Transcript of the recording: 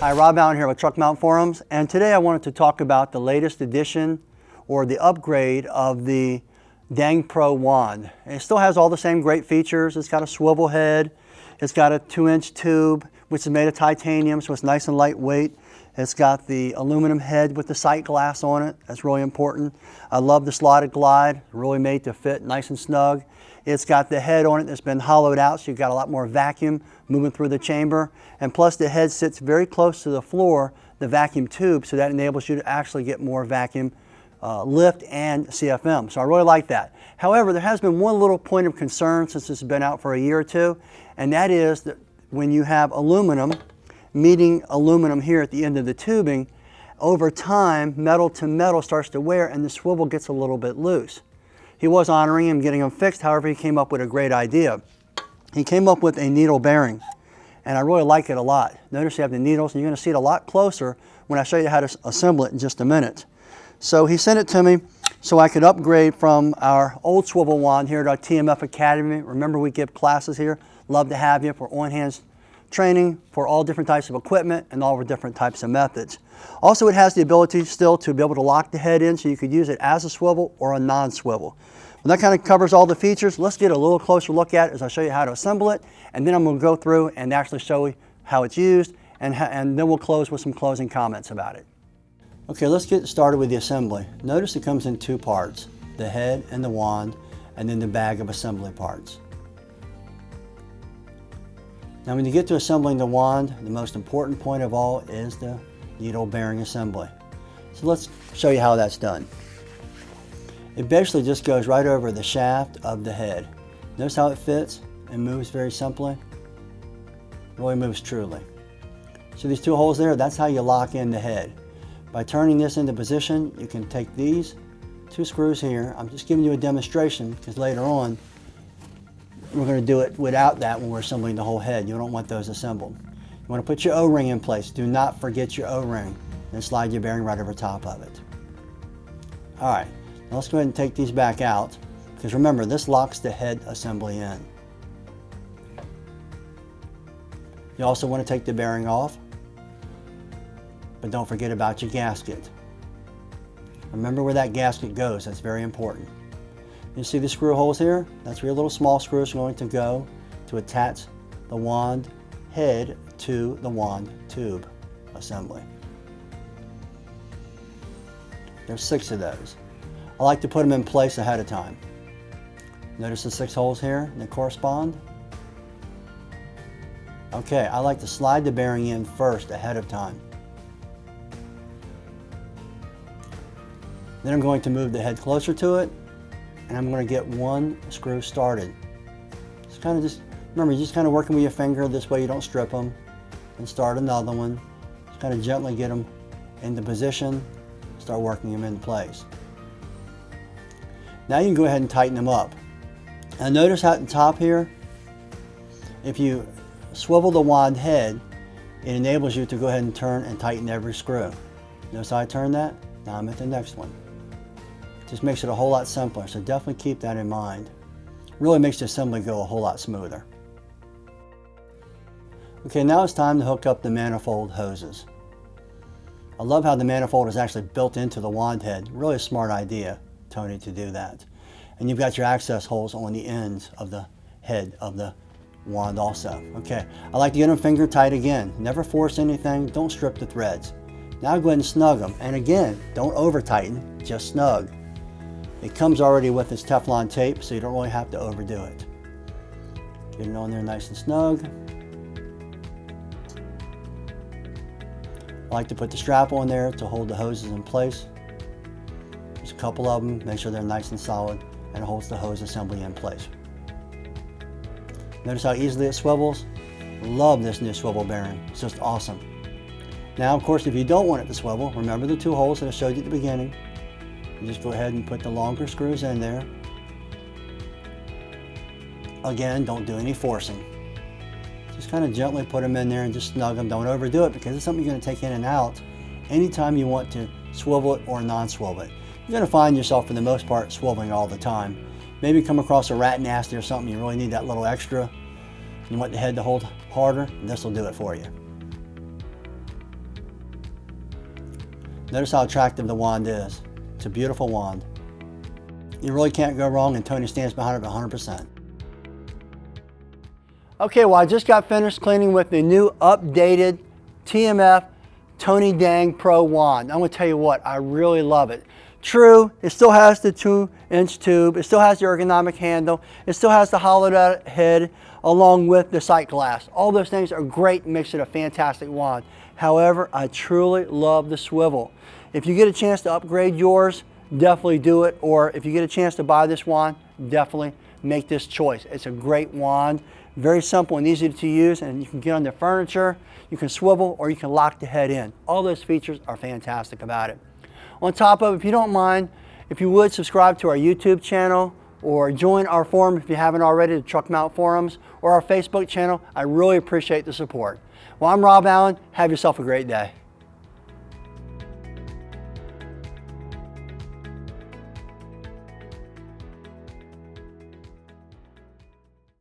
Hi, Rob Allen here with Truck Mount Forums, and today I wanted to talk about the latest edition or the upgrade of the Dang Pro wand. It still has all the same great features. It's got a swivel head, it's got a 2-inch tube which is made of titanium, so it's nice and lightweight. It's got the aluminum head with the sight glass on it. That's really important. I love the slotted glide, really made to fit nice and snug. It's got the head on it that's been hollowed out, so you've got a lot more vacuum moving through the chamber. And plus the head sits very close to the floor, the vacuum tube, so that enables you to actually get more vacuum lift and CFM. So I really like that. However, there has been one little point of concern since this has been out for a year or two, and that is that when you have aluminum meeting aluminum here at the end of the tubing, over time metal to metal starts to wear and the swivel gets a little bit loose. He was honoring him, getting them fixed. However, he came up with a great idea. He came up with a needle bearing, and I really like it a lot. Notice you have the needles, and you're going to see it a lot closer when I show you how to assemble it in just a minute. So he sent it to me so I could upgrade from our old swivel wand here to our TMF Academy. Remember, we give classes here. Love to have you for on-hands training for all different types of equipment and all the different types of methods. Also, it has the ability still to be able to lock the head in, so you could use it as a swivel or a non-swivel. Well, that kind of covers all the features. Let's get a little closer look at it as I show you how to assemble it, and then I'm going to go through and actually show you how it's used, and then we'll close with some closing comments about it. Okay, let's get started with the assembly. Notice it comes in two parts, the head and the wand, and then the bag of assembly parts. Now when you get to assembling the wand, the most important point of all is the needle bearing assembly. So let's show you how that's done. It basically just goes right over the shaft of the head. Notice how it fits and moves very simply? Really moves truly. So these two holes there, that's how you lock in the head. By turning this into position, you can take these two screws here. I'm just giving you a demonstration because later on we're going to do it without that when we're assembling the whole head. You don't want those assembled. You want to put your O-ring in place. Do not forget your O-ring. Then slide your bearing right over top of it. All right, now let's go ahead and take these back out because remember, this locks the head assembly in. You also want to take the bearing off, but don't forget about your gasket. Remember where that gasket goes. That's very important. You see the screw holes here? That's where your little small screw is going to go to attach the wand head to the wand tube assembly. There's 6 of those. I like to put them in place ahead of time. Notice the 6 holes here that correspond? Okay, I like to slide the bearing in first ahead of time. Then I'm going to move the head closer to it, and I'm going to get one screw started. Remember, you're just kind of working with your finger, this way you don't strip them, and start another one. Just kind of gently get them into position, start working them in place. Now you can go ahead and tighten them up. Now notice how at the top here, if you swivel the wand head, it enables you to go ahead and turn and tighten every screw. Notice how I turn that? Now I'm at the next one. Just makes it a whole lot simpler, so definitely keep that in mind. Really makes the assembly go a whole lot smoother. Okay, now it's time to hook up the manifold hoses. I love how the manifold is actually built into the wand head. Really a smart idea, Tony, to do that. And you've got your access holes on the ends of the head of the wand also. Okay, I like to get them finger tight again. Never force anything, don't strip the threads. Now go ahead and snug them. And again, don't over tighten, just snug. It comes already with its Teflon tape, so you don't really have to overdo it. Get it on there nice and snug. I like to put the strap on there to hold the hoses in place. There's a couple of them, make sure they're nice and solid, and it holds the hose assembly in place. Notice how easily it swivels? Love this new swivel bearing, it's just awesome. Now, of course, if you don't want it to swivel, remember the 2 holes that I showed you at the beginning. You just go ahead and put the longer screws in there. Again, don't do any forcing. Just kind of gently put them in there and just snug them. Don't overdo it because it's something you're going to take in and out anytime you want to swivel it or non-swivel it. You're going to find yourself, for the most part, swiveling all the time. Maybe come across a rat nasty or something, you really need that little extra. You want the head to hold harder, and this will do it for you. Notice how attractive the wand is. It's a beautiful wand. You really can't go wrong, and Tony stands behind it 100%. Okay, well, I just got finished cleaning with the new updated TMF Tony Dang Pro wand. I'm going to tell you what, I really love it. True, it still has the 2-inch tube, it still has the ergonomic handle, it still has the hollowed out head along with the sight glass. All those things are great and makes it a fantastic wand. However, I truly love the swivel. If you get a chance to upgrade yours, definitely do it. Or if you get a chance to buy this wand, definitely make this choice. It's a great wand, very simple and easy to use, and you can get on the furniture, you can swivel, or you can lock the head in. All those features are fantastic about it. On top of it, if you don't mind, if you would subscribe to our YouTube channel or join our forum if you haven't already, the Truck Mount Forums, or our Facebook channel, I really appreciate the support. Well, I'm Rob Allen. Have yourself a great day.